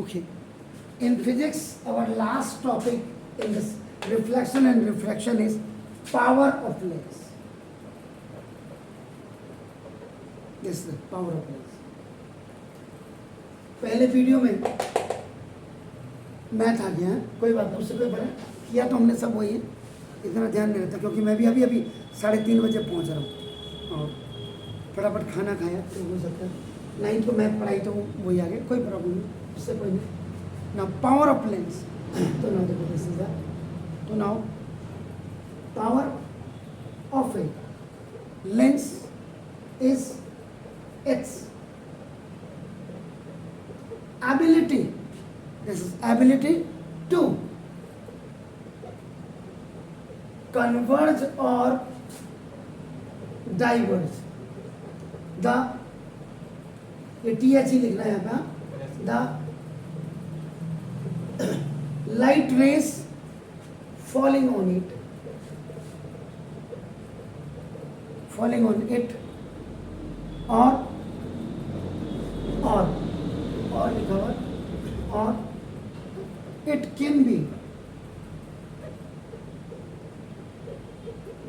Okay. In physics, our last topic in this reflection and refraction is power of lens. This is the power of lens. पहले video में math आ गया है, कोई बात नहीं, उससे कोई बड़ा किया तो हमने सब वही है, इतना ध्यान नहीं रहता क्योंकि मैं भी अभी 3:30 बजे पहुंच रहा हूँ और फटाफट खाना खाया तो हो सकता है 9 को मैथ पढ़ाई तो वही आ गया, कोई प्रॉब्लम नहीं, उससे कोई नहीं ना। पावर ऑफ लेंस, तो ना देखो दिस इज दैट, तो now power of a lens is it's ability, this is ability to converge or diverge the, ये THE लिखना है यहाँ पे, the light rays falling on it or लिखा हुआ, or it can be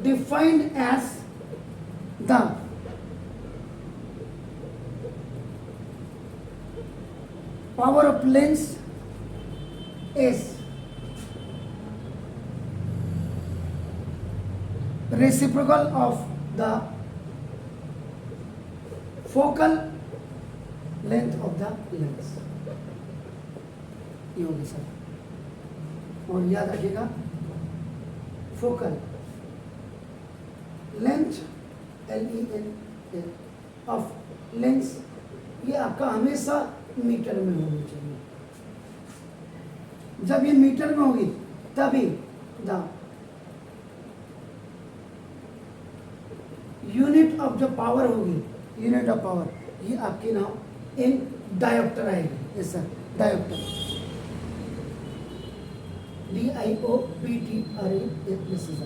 defined as the power of lens is reciprocal of the focal length of the lens. ये होगी sir, और याद रखिएगा focal length LEN of lens, ये आपका हमेशा मीटर में होनी चाहिए। जब ये मीटर में होगी तभी द यूनिट ऑफ जो पावर होगी, यूनिट ऑफ पावर, ये आपकी नाम इन डायोप्टर आएगी। Yes sir, dioptre, DIOPTRE, this is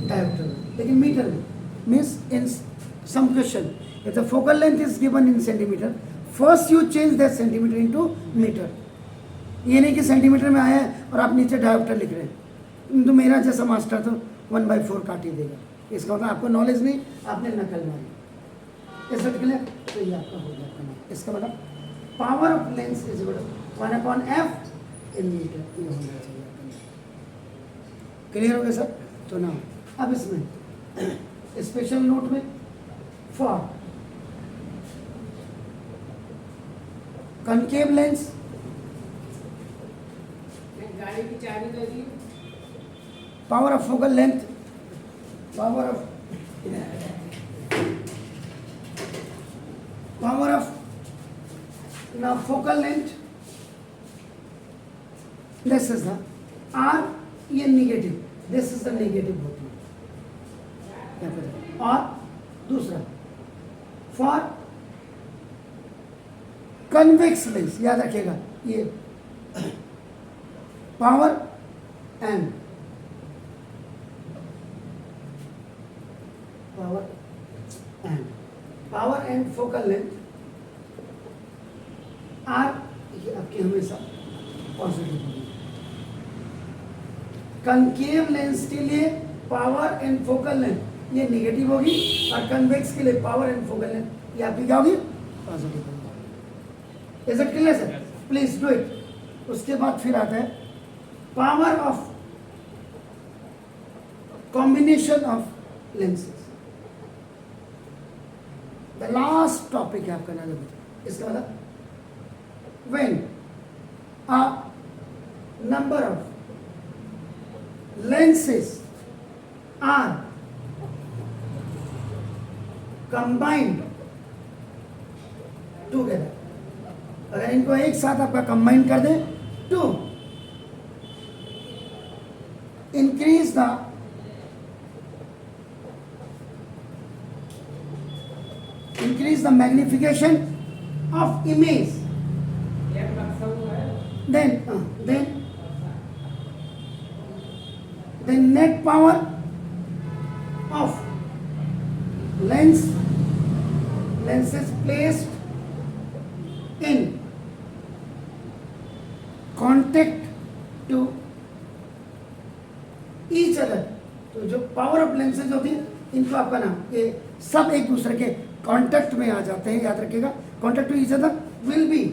dioptre. लेकिन मीटर में means in some question if the focal length is given in centimetre, first you change that centimetre into metre. ये नहीं कि centimetre में आया है और आप नीचे डायोप्टर लिख रहे हैं, तो मेरा जैसा मास्टर तो 1/4 काट ही देगा। इसका मतलब आपको नॉलेज नहीं, आपने नकल मारी। ऐसा क्लियर, तो ये आपका हो जाता है। इसका मतलब power of lens is equal to 1/f in metre, ये होना चाहिए। क्लियर हो गया सर? तो ना अब इसमें स्पेशल नोट में फॉर कनकेव लेंस, गाड़ी की चाबी दे दी, power of focal length, power of now focal length, this is the R, ये negative, this is the negative होती है। और दूसरा for convex lens, याद रखिएगा ये power and focal length are, ये आपकी हमेशा पॉजिटिव होगी। कनकेव लेंस के लिए पावर एंड फोकल लेंथ ये नेगेटिव होगी, और कन्वेक्स के लिए पावर एंड फोकल लेंथ ये आपकी क्या होगी? पॉजिटिव होगी। Is it clear sir? Please do it. उसके बाद फिर आता है power of combination of lenses, the last topic है आपका नाम। इसका मतलब when a number of lenses are combined together, अगर इनको एक साथ आपका कंबाइन कर दें to increase the magnification of image, then net power of lenses placed in contact to each other. तो जो पावर ऑफ लेंसेज होती है इनको आपका नाम, ये सब एक दूसरे के कांटेक्ट में आ जाते हैं, याद रखिएगा. Contact to each other will be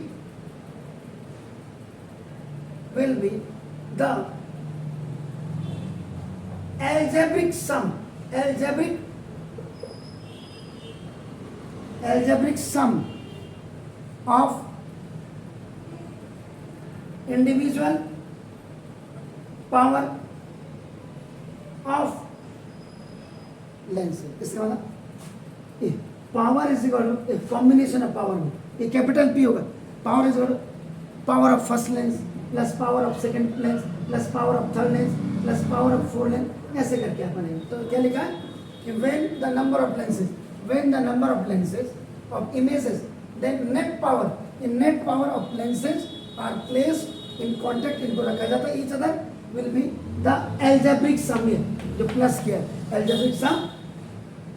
the algebraic sum, algebraic sum of individual power of lenses. इसका मतलब power is equal to combination of power में, ये कैपिटल पी होगा. Power is equal to power of first lens plus power of second lens plus power of third lens plus power of fourth lens, ऐसे करके आप बनाएंगे. तो क्या लिखा है कि when the number of lenses of images, then net power of lenses are placed in contact, इनको रखा जाता है each other will be the algebraic sum here, जो प्लस किया है, algebraic sum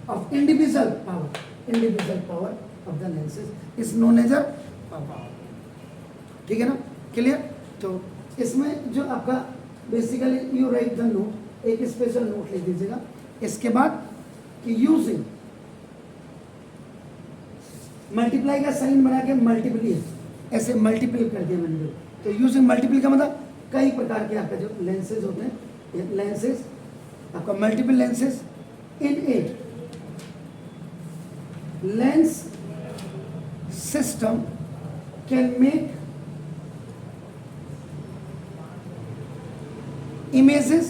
of individual power of the lenses is known as a power. ठीक है ना, क्लियर. तो इसमें जो आपका basically you right the note, एक स्पेशल नोट लिख दीजिएगा इसके बाद कि यूजिंग मल्टीप्लाई का साइन बना के मल्टीप्ली ऐसे मल्टीप्लाई कर दिया मैंने. तो यूजिंग मल्टीप्लाई का मतलब कई प्रकार के आपका जो लेंसेज होते हैं, लेंसेज आपका multiple lenses in a lens system can make images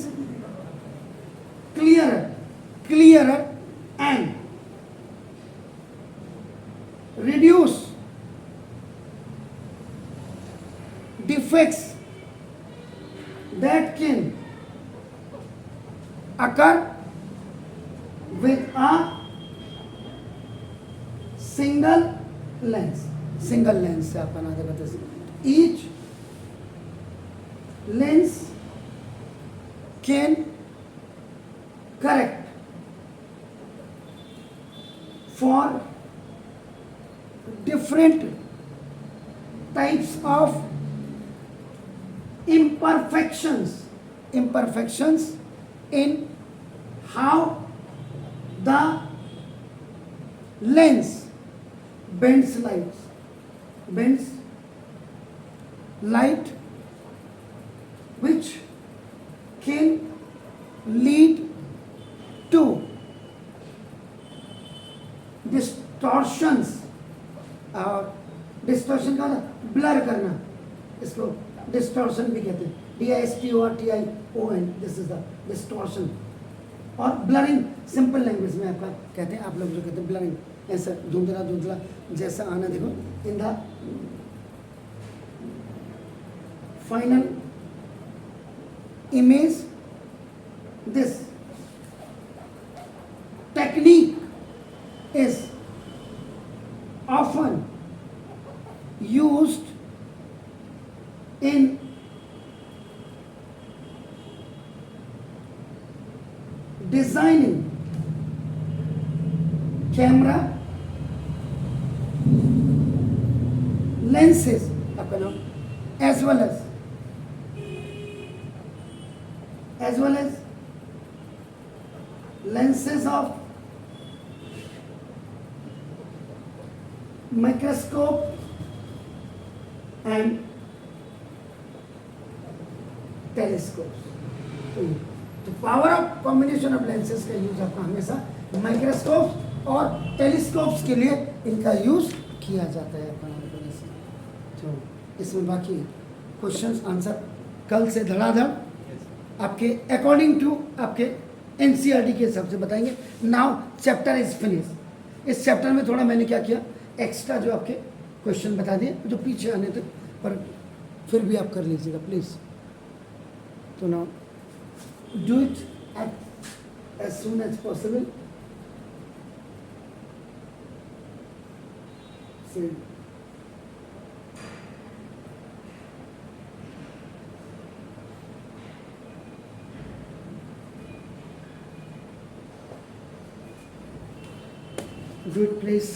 clearer and reduce defects that can occur with a single lens से आप बना दे बता सकते. each lens can correct for different types of imperfections in how the lens bends light which can lead to distortions. और distortion का blur करना, इसको distortion भी कहते हैं, DISTORTION, this is the distortion. और ब्लरिंग सिंपल लैंग्वेज में आपका कहते हैं, आप लोग जो कहते हैं ब्लरिंग, ऐसा धुंधला जैसा आना. देखो in the final image, this technique is often used in designing camera lenses आपका नाम, as well as lenses of microscope and telescopes. तो power of combination of lenses का यूज आपका हमेशा माइक्रोस्कोप और टेलीस्कोप्स के लिए इनका यूज किया जाता है अपना. तो इसमें बाकी क्वेश्चंस आंसर कल से धड़ाधड़ आपके अकॉर्डिंग टू आपके NCERT के हिसाब से बताएंगे. Now chapter is finish. इस चैप्टर में थोड़ा मैंने क्या किया, एक्स्ट्रा जो आपके क्वेश्चन बता दिए जो पीछे आने थे, पर फिर भी आप कर लीजिएगा प्लीज़. तो now do it as soon as possible. Do it please.